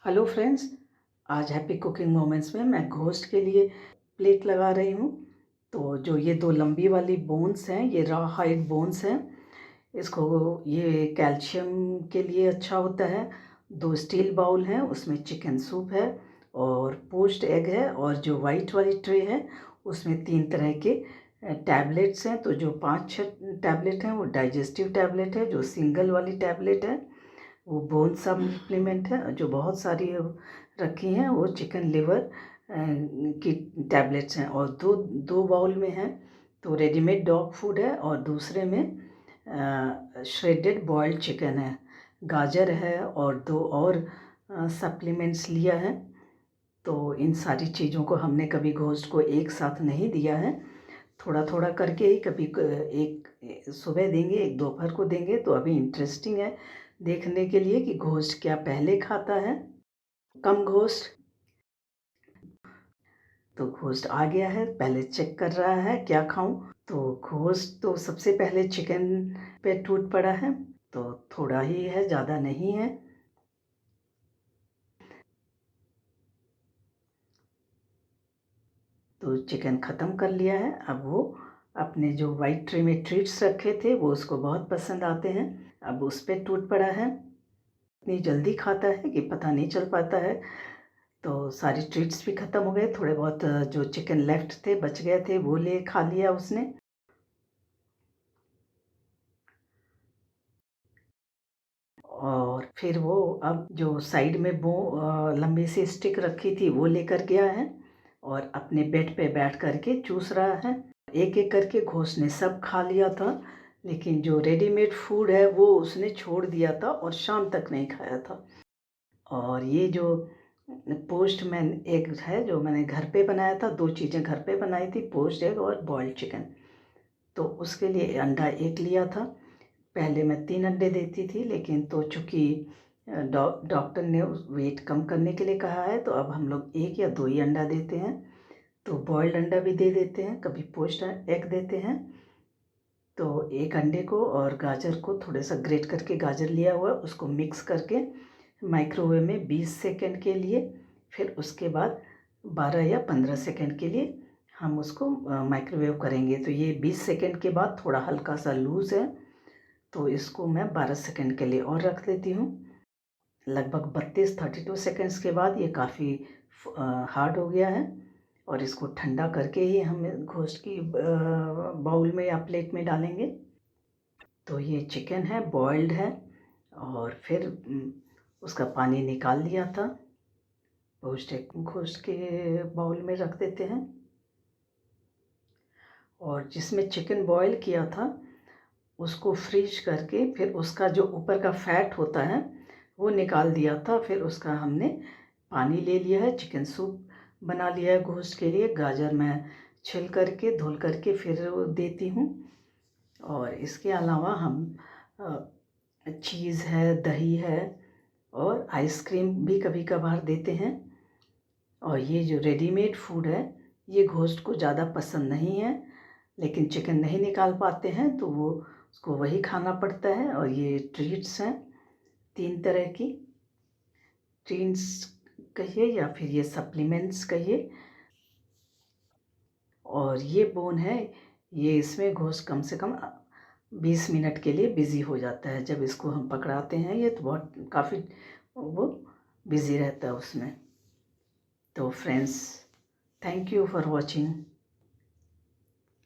Hello friends, आज happy cooking moments में मैं घोस्ट के लिए प्लेट लगा रही हूँ। तो जो ये दो लंबी वाली बोन्स हैं, ये रॉ हाइड बोन्स हैं। इसको ये कैल्शियम के लिए अच्छा होता है। दो स्टील बाउल हैं, उसमें चिकन सूप है और पोच्ड एग है। और जो वाइट वाली ट्रे है उसमें 3 तरह के टैबलेट्स हैं। तो जो 5-6 टैबलेट हैं वो डाइजेस्टिव टैबलेट है। जो सिंगल वाली टैबलेट है वो बोन सप्लीमेंट है। जो बहुत सारी रखी हैं वो चिकन लिवर की टैबलेट्स हैं। और दो दो बाउल में हैं तो रेडीमेड डॉग फूड है और दूसरे में श्रेडेड बॉइल्ड चिकन है, गाजर है और दो और सप्लीमेंट्स लिया है। तो इन सारी चीज़ों को हमने कभी घोस्ट को एक साथ नहीं दिया है, थोड़ा थोड़ा करके ही। कभी एक सुबह देंगे, एक दोपहर को देंगे। तो अभी इंटरेस्टिंग है देखने के लिए कि घोस्ट क्या पहले खाता है। कम घोस्ट तो घोस्ट आ गया है, पहले चेक कर रहा है क्या खाऊं। तो घोस्ट तो सबसे पहले चिकन पे टूट पड़ा है। तो थोड़ा ही है, ज़्यादा नहीं है। तो चिकन ख़त्म कर लिया है। अब वो अपने जो वाइट ट्रे में ट्रीट्स रखे थे वो उसको बहुत पसंद आते हैं, अब उस पर टूट पड़ा है। इतनी जल्दी खाता है कि पता नहीं चल पाता है। तो सारी ट्रीट्स भी ख़त्म हो गए। थोड़े बहुत जो चिकन लेफ्ट थे, बच गए थे, वो ले खा लिया उसने। और फिर वो अब जो साइड में वो लंबी सी स्टिक रखी थी वो लेकर गया है और अपने बेड पे बैठ करके चूस रहा है। एक एक करके घोष ने सब खा लिया था, लेकिन जो रेडीमेड फूड है वो उसने छोड़ दिया था और शाम तक नहीं खाया था। और ये जो पोस्टमैन एग है जो मैंने घर पे बनाया था, 2 चीज़ें घर पे बनाई थी, पोस्ट एग और बॉइल्ड चिकन। तो उसके लिए अंडा 1 लिया था। पहले मैं 3 अंडे देती थी, लेकिन तो चूँकि डॉक्टर ने उस वेट कम करने के लिए कहा है तो अब हम लोग 1 या 2 ही अंडा देते हैं। तो बॉइल्ड अंडा भी दे देते हैं, कभी पोच्ड एग देते हैं। तो एक अंडे को और गाजर को थोड़ा सा ग्रेट करके गाजर लिया हुआ उसको मिक्स करके माइक्रोवेव में 20 सेकंड के लिए, फिर उसके बाद 12 या 15 सेकंड के लिए हम उसको माइक्रोवेव करेंगे। तो ये 20 सेकंड के बाद थोड़ा हल्का सा लूज़ है तो इसको मैं 12 सेकंड के लिए और रख देती हूँ। लगभग 32 सेकंड्स के बाद ये काफ़ी हार्ड हो गया है और इसको ठंडा करके ही हम घोस्ट की बाउल में या प्लेट में डालेंगे। तो ये चिकन है, बॉइल्ड है और फिर उसका पानी निकाल लिया था। घोस्ट के बाउल में रख देते हैं। और जिसमें चिकन बॉईल किया था उसको फ्रीज करके फिर उसका जो ऊपर का फैट होता है वो निकाल दिया था। फिर उसका हमने पानी ले लिया है, चिकन सूप बना लिया है घोस्ट के लिए। गाजर मैं छिल करके धुल करके फिर देती हूँ। और इसके अलावा हम चीज़ है, दही है और आइसक्रीम भी कभी कभार देते हैं। और ये जो रेडीमेड फूड है ये घोस्ट को ज़्यादा पसंद नहीं है, लेकिन चिकन नहीं निकाल पाते हैं तो वो उसको वही खाना पड़ता है। और ये ट्रीट्स हैं 3 तरह की, ट्रीट्स कहिए या फिर ये सप्लीमेंट्स कहिए। और ये बोन है, ये इसमें घोस्ट कम से कम 20 मिनट के लिए बिज़ी हो जाता है। जब इसको हम पकड़ाते हैं ये तो बहुत काफ़ी वो बिज़ी रहता है उसमें। तो friends, thank you for watching.